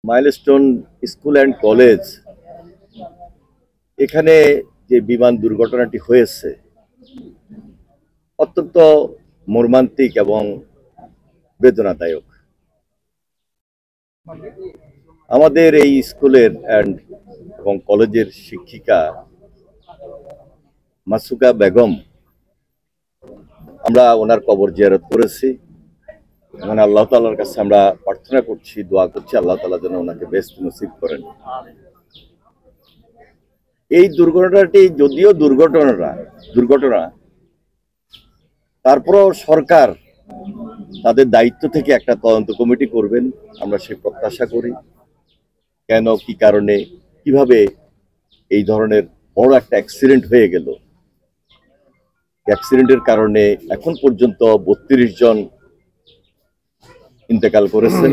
Milestone school and college এখানে যে বিমান দুর্ঘটনাটি হয়েছে অত্যন্ত মর্মান্তিক এবং বেদনাদায়ক। আমাদের এই স্কুলের এবং কলেজের শিক্ষিকা মাসুকা বেগম, আমরা ওনার কবর জিয়ারত করেছি। মানে আল্লাহ তাআলার কাছে আমরা প্রার্থনা করছি, দোয়া করছি আল্লাহ তাআলা যেন ওনাকে বেহেশত নসিব করেন। এই দুর্ঘটনাটি যদিও দুর্ঘটনা, তারপরও সরকার তাদের দায়িত্ব থেকে একটা তদন্ত কমিটি করবেন, আমরা সেই প্রত্যাশা করি। কেন, কি কারণে, কিভাবে এই ধরনের বড় একটা অ্যাক্সিডেন্ট হয়ে গেল, অ্যাক্সিডেন্টের কারণে এখন পর্যন্ত 32 জন ইন্তেকাল করেছেন।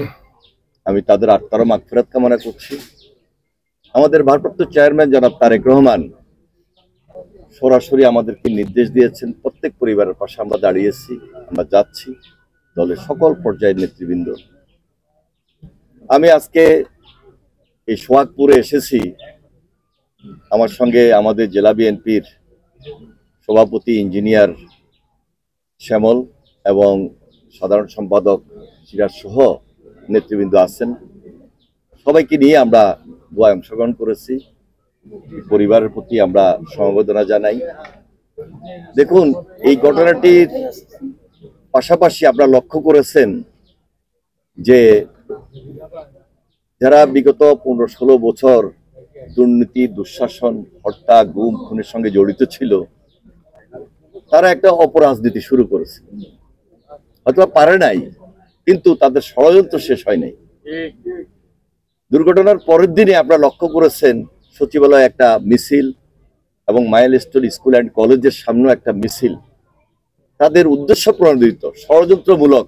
আমি তাদের আত্মার মাগফিরাত কামনা করছি। আমাদের ভারপ্রাপ্ত চেয়ারম্যান জনাব তারেক রহমান সরাসরি আমাদেরকে নির্দেশ দিয়েছেন, প্রত্যেক পরিবারের পাশে আমরা দাঁড়িয়েছি, আমরা যাচ্ছি, দলের সকল পর্যায়ের নেতৃবৃন্দ। আমি আজকে এই সোহাগপুরে এসেছি, আমার সঙ্গে আমাদের জেলা বিএনপির সভাপতি ইঞ্জিনিয়ার শ্যামল এবং সাধারণ সম্পাদক সিরাজ সহ নেতৃবৃন্দ আছেন। সবাইকে নিয়ে আমরা দোয়ায় অংশগ্রহণ করেছি। পরিবারের প্রতি আমরা সমবেদনা জানাই। দেখুন, এই ঘটনাটির পাশাপাশি আপনারা লক্ষ্য করেছেন যে যারা বিগত 15-16 বছর দুর্নীতি, দুঃশাসন, হত্যা, গুম, খুনের সঙ্গে জড়িত ছিল, তারা একটা অপরাজনীতি শুরু করেছে। হয়তো পারে নাই, কিন্তু তাদের ষড়যন্ত্র শেষ হয় নাই। দুর্ঘটনার পরের দিনে আপনারা লক্ষ্য করেছেন সচিবালয়ে একটা মিছিল এবং মাইলস্টোন স্কুল অ্যান্ড কলেজের সামনেও একটা মিছিল। তাদের উদ্দেশ্য প্রণোদিত ষড়যন্ত্রমূলক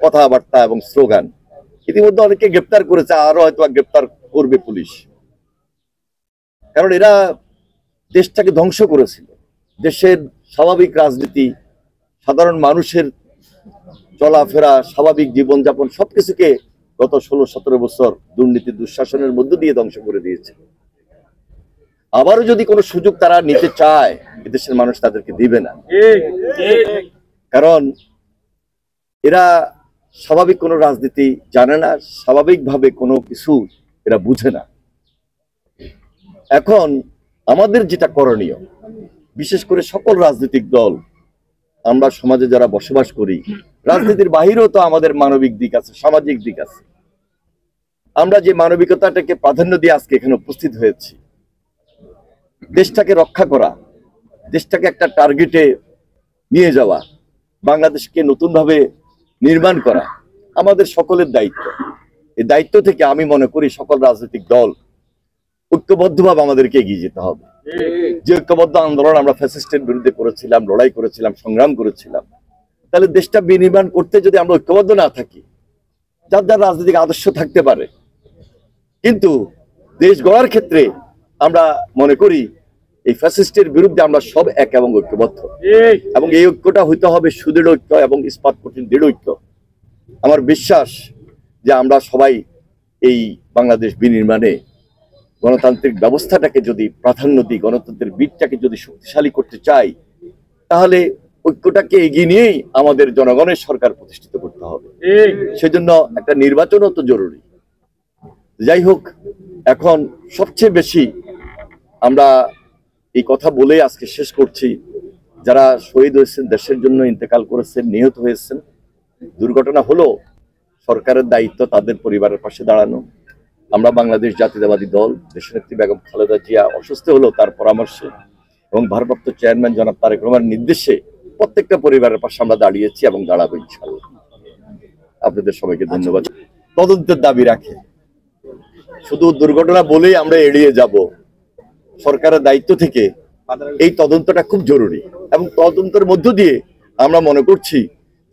কথাবার্তা এবং স্লোগান। ইতিমধ্যে অনেকে গ্রেপ্তার করেছে, আরো হয়তো গ্রেপ্তার করবে পুলিশ। কারণ এরা দেশটাকে ধ্বংস করেছিল। দেশের স্বাভাবিক রাজনীতি, সাধারণ মানুষের চলাফেরা, স্বাভাবিক জীবনযাপন সবকিছুকে গত 16-17 বছর দুর্নীতি, দুঃশাসনের মধ্য দিয়ে ধ্বংস করে দিয়েছে। আবারও যদি কোনো সুযোগ তারা নিতে চায়, এদেশের মানুষ তাদেরকে দিবে না। কারণ এরা স্বাভাবিক কোনো রাজনীতি জানে না, স্বাভাবিকভাবে কোনো কিছু এরা বুঝে না। এখন আমাদের যেটা করণীয়, বিশেষ করে সকল রাজনৈতিক দল, আমরা সমাজে যারা বসবাস করি, রাজনীতির বাহিরেও তো আমাদের মানবিক দিক আছে, সামাজিক দিক আছে। আমরা যে মানবিকতাটাকে প্রাধান্য দিয়ে আজকে এখানে উপস্থিত হয়েছি, দেশটাকে রক্ষা করা, দেশটাকে একটা টার্গেটে নিয়ে যাওয়া, বাংলাদেশকে নতুনভাবে নির্মাণ করা আমাদের সকলের দায়িত্ব। এই দায়িত্ব থেকে আমি মনে করি সকল রাজনৈতিক দল ঐক্যবদ্ধভাবে আমাদেরকে এগিয়ে যেতে হবে। যে ঐক্যবদ্ধ আন্দোলন আমরা ফ্যাসিস্টের বিরুদ্ধে করেছিলাম, লড়াই করেছিলাম, সংগ্রাম করেছিলাম, তাহলে দেশটা বিনির্মাণ করতে যদি আমরা ঐক্যবদ্ধ না থাকি, যার যার রাজনৈতিক আদর্শ থাকতে পারে, কিন্তু দেশ গড়ার ক্ষেত্রে আমরা মনে করি এই ফ্যাসিস্টের বিরুদ্ধে আমরা সব এক এবং ঐক্যবদ্ধ, এবং এই ঐক্যটা হইতে হবে সুদৃঢ় ঐক্য এবং ইস্পাত কঠিন দৃঢ় ঐক্য। আমার বিশ্বাস যে আমরা সবাই এই বাংলাদেশ বিনির্মাণে গণতান্ত্রিক ব্যবস্থাটাকে যদি প্রাধান্য দিই, গণতন্ত্রের বীজটাকে যদি শক্তিশালী করতে চাই, তাহলে ঐক্যটাকে এগিয়ে নিয়েই আমাদের জনগণের সরকার প্রতিষ্ঠিত করতে হবে। সেজন্য একটা নির্বাচনও তো জরুরি। যাই হোক, এখন সবচেয়ে বেশি আমরা এই কথা বলে আজকে শেষ করছি, যারা শহীদ হয়েছেন, দেশের জন্য ইন্তেকাল করেছেন, নিহত হয়েছেন, দুর্ঘটনা হলো, সরকারের দায়িত্ব তাদের পরিবারের পাশে দাঁড়ানো। আমরা বাংলাদেশ জাতীয়তাবাদী দল, দেশনেত্রী বেগম খালেদা জিয়া অসুস্থ হলো তার পরামর্শে এবং ভারপ্রাপ্ত চেয়ারম্যান জনাব তারেক রহমানের নির্দেশে প্রত্যেকটা পরিবারের পাশে আমরা দাঁড়িয়েছি এবং দাঁড়াবো ইনশাআল্লাহ। আপনাদের সবাইকে ধন্যবাদ। তদন্তের দাবি রাখে, শুধু দুর্ঘটনা বলেই আমরা এড়িয়ে যাব, সরকারের দায়িত্ব থেকে এই তদন্তটা খুব জরুরি এবং তদন্তের মধ্য দিয়ে আমরা মনে করছি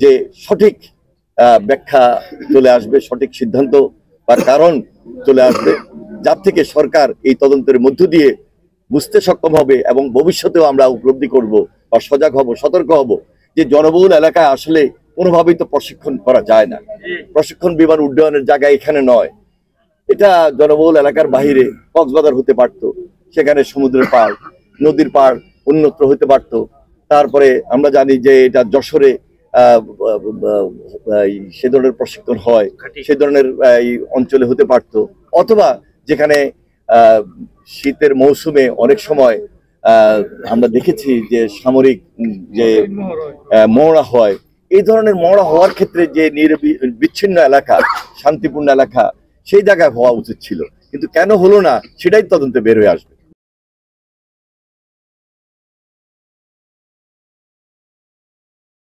যে সঠিক ব্যাখ্যা চলে আসবে, সঠিক সিদ্ধান্ত বা কারণ চলে আসবে, যার থেকে সরকার এই তদন্তের মধ্য দিয়ে বুঝতে সক্ষম হবে এবং ভবিষ্যতেও আমরা উপলব্ধি করব বা সজাগ হব, সতর্ক হব যে জনবহুল এলাকায় আসলে কোনোভাবেই তো প্রশিক্ষণ করা যায় না। প্রশিক্ষণ বিমান উড্ডয়নের জায়গা এখানে নয়। এটা জনবহুল এলাকার বাহিরে কক্সবাজার হতে পারত, সেখানে সমুদ্রের পাড়, নদীর পাড় উন্নত হতে পারত। তারপরে আমরা জানি যে এটা যশোরে সে ধরনের প্রশিক্ষণ হয়, সে ধরনের এই অঞ্চলে হতে পারত। অথবা যেখানে শীতের মৌসুমে অনেক সময় আমরা দেখেছি যে সামরিক যে মহড়া হয়, এই ধরনের মহড়া হওয়ার ক্ষেত্রে যে বিচ্ছিন্ন এলাকা, শান্তিপূর্ণ এলাকা, সেই জায়গায় হওয়া উচিত ছিল, কিন্তু কেন হলো না সেটাই তদন্তে বের হয়ে আসবে।